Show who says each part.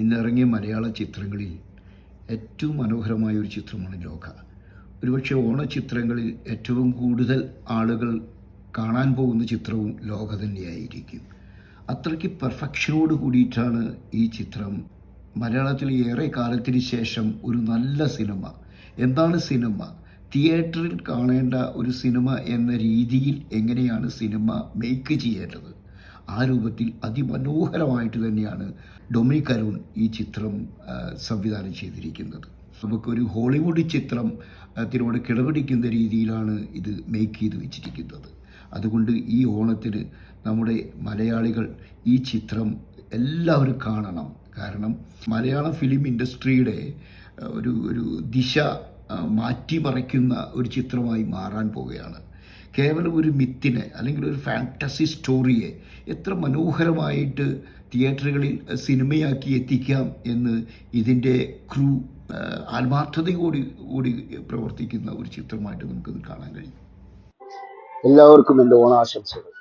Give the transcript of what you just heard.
Speaker 1: ഇന്നിറങ്ങിയ മലയാള ചിത്രങ്ങളിൽ ഏറ്റവും മനോഹരമായ ഒരു ചിത്രമാണ് ലോക. ഒരുപക്ഷെ ഓണച്ചിത്രങ്ങളിൽ ഏറ്റവും കൂടുതൽ ആളുകൾ കാണാൻ പോകുന്ന ചിത്രവും ലോക തന്നെയായിരിക്കും. അത്രയ്ക്ക് പെർഫെക്ഷനോട് കൂടിയിട്ടാണ് ഈ ചിത്രം മലയാളത്തിൽ ഏറെ കാലത്തിന് ശേഷം ഒരു നല്ല സിനിമ. എന്താണ് സിനിമ? തിയേറ്ററിൽ കാണേണ്ട ഒരു സിനിമ എന്ന രീതിയിൽ എങ്ങനെയാണ് സിനിമ മേക്ക് ചെയ്യേണ്ടത്, ആ രൂപത്തിൽ അതിമനോഹരമായിട്ട് തന്നെയാണ് ഡൊമിനിക് അരുൺ ഈ ചിത്രം സംവിധാനം ചെയ്തിരിക്കുന്നത്. നമുക്കൊരു ഹോളിവുഡ് ചിത്രത്തിനോട് കിടപിടിക്കുന്ന രീതിയിലാണ് ഇത് മേക്ക് ചെയ്ത് വെച്ചിരിക്കുന്നത്. അതുകൊണ്ട് ഈ ഓണത്തിന് നമ്മുടെ മലയാളികൾ ഈ ചിത്രം എല്ലാവരും കാണണം. കാരണം മലയാള ഫിലിം ഇൻഡസ്ട്രിയുടെ ഒരു ദിശ മാറ്റിമറിക്കുന്ന ഒരു ചിത്രമായി മാറാൻ പോവുകയാണ്. കേവലം ഒരു മിത്തിനെ അല്ലെങ്കിൽ ഒരു ഫാൻറ്റസി സ്റ്റോറിയെ എത്ര മനോഹരമായിട്ട് തിയേറ്ററുകളിൽ സിനിമയാക്കി എത്തിക്കാം എന്ന് ഇതിൻ്റെ ക്രൂ ആത്മാർത്ഥതയോടുകൂടി പ്രവർത്തിക്കുന്ന ഒരു ചിത്രമായിട്ട് നമുക്കത് കാണാൻ കഴിയും.
Speaker 2: എല്ലാവർക്കും എൻ്റെ ഓണാശംസകൾ.